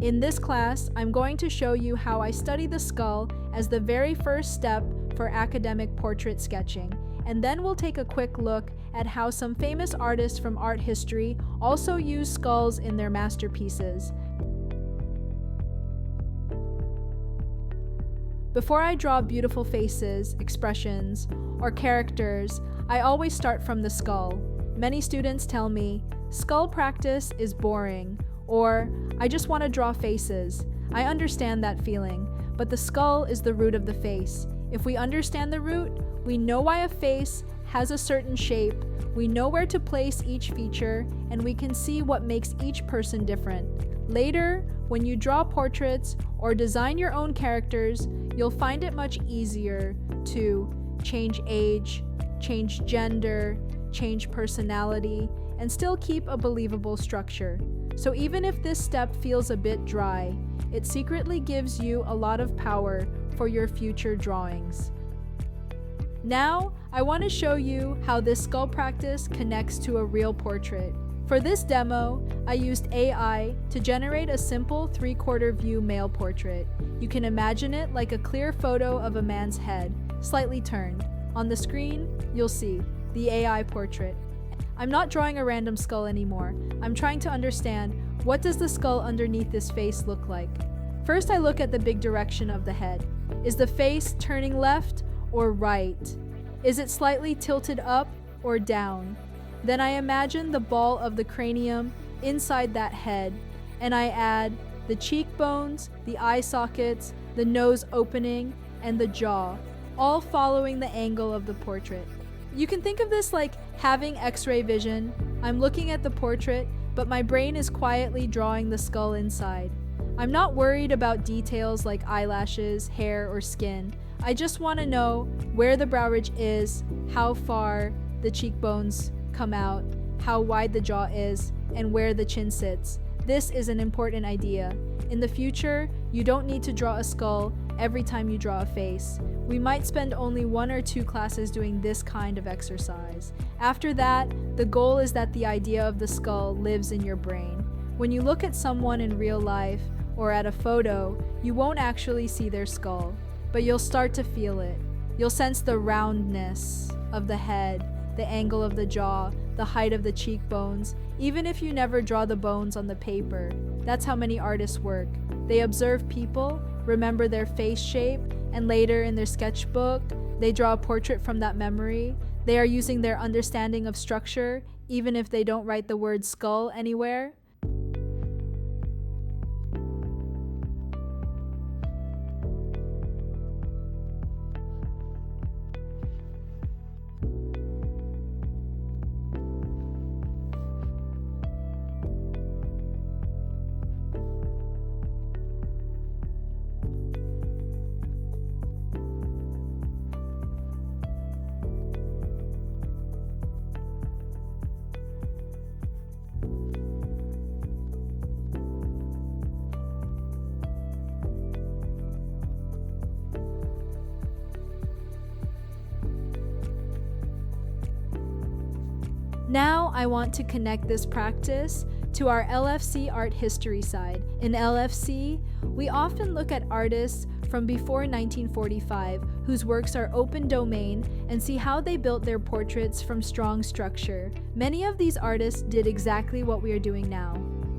In this class, I'm going to show you how I study the skull as the very first step for academic portrait sketching, and then we'll take a quick look at how some famous artists from art history also use skulls in their masterpieces. Before I draw beautiful faces, expressions, or characters, I always start from the skull. Many students tell me, skull practice is boring, or I just want to draw faces. I understand that feeling, but the skull is the root of the face. If we understand the root, we know why a face has a certain shape, we know where to place each feature, and we can see what makes each person different. Later, when you draw portraits or design your own characters, you'll find it much easier to change age, change gender, change personality, and still keep a believable structure. So even if this step feels a bit dry, it secretly gives you a lot of power for your future drawings. Now, I want to show you how this skull practice connects to a real portrait. For this demo, I used AI to generate a simple 3/4 view male portrait. You can imagine it like a clear photo of a man's head, slightly turned. On the screen, you'll see the AI portrait. I'm not drawing a random skull anymore. I'm trying to understand, what does the skull underneath this face look like? First, I look at the big direction of the head. Is the face turning left or right? Is it slightly tilted up or down? Then I imagine the ball of the cranium inside that head, and I add the cheekbones, the eye sockets, the nose opening, and the jaw, all following the angle of the portrait. You can think of this like having X-ray vision. I'm looking at the portrait, but my brain is quietly drawing the skull inside. I'm not worried about details like eyelashes, hair, or skin. I just want to know where the brow ridge is, how far the cheekbones come out, how wide the jaw is, and where the chin sits. This is an important idea. In the future, you don't need to draw a skull every time you draw a face. We might spend only 1 or 2 classes doing this kind of exercise. After that, the goal is that the idea of the skull lives in your brain. When you look at someone in real life or at a photo, you won't actually see their skull, but you'll start to feel it. You'll sense the roundness of the head, the angle of the jaw, the height of the cheekbones, even if you never draw the bones on the paper. That's how many artists work. They observe people, remember their face shape, and later in their sketchbook, they draw a portrait from that memory. They are using their understanding of structure, even if they don't write the word skull anywhere. Now I want to connect this practice to our LFC art history side. In LFC, we often look at artists from before 1945 whose works are open domain and see how they built their portraits from strong structure. Many of these artists did exactly what we are doing now.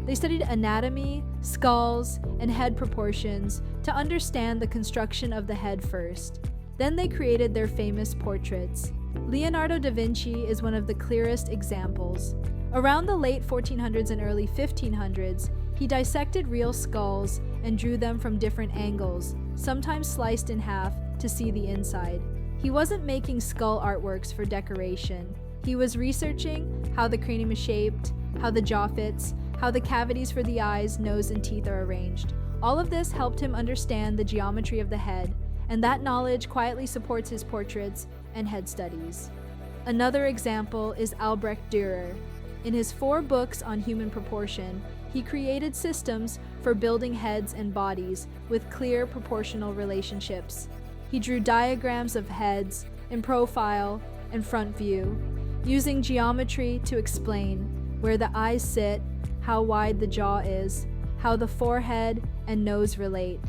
They studied anatomy, skulls, and head proportions to understand the construction of the head first. Then they created their famous portraits. Leonardo da Vinci is one of the clearest examples. Around the late 1400s and early 1500s, he dissected real skulls and drew them from different angles, sometimes sliced in half to see the inside. He wasn't making skull artworks for decoration. He was researching how the cranium is shaped, how the jaw fits, how the cavities for the eyes, nose, and teeth are arranged. All of this helped him understand the geometry of the head, and that knowledge quietly supports his portraits and head studies. Another example is Albrecht Dürer. In his 4 books on human proportion, he created systems for building heads and bodies with clear proportional relationships. He drew diagrams of heads in profile and front view, using geometry to explain where the eyes sit, how wide the jaw is, how the forehead and nose relate.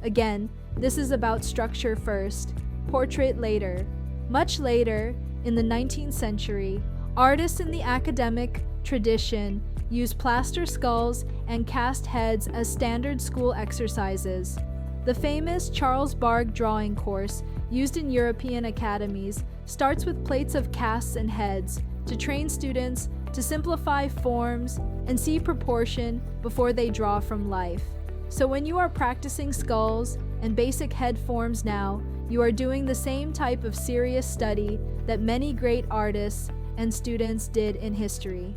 Again, this is about structure first, portrait later. Much later, in the 19th century, artists in the academic tradition used plaster skulls and cast heads as standard school exercises. The famous Charles Bargue drawing course, used in European academies, starts with plates of casts and heads to train students to simplify forms and see proportion before they draw from life. So when you are practicing skulls and basic head forms now, you are doing the same type of serious study that many great artists and students did in history.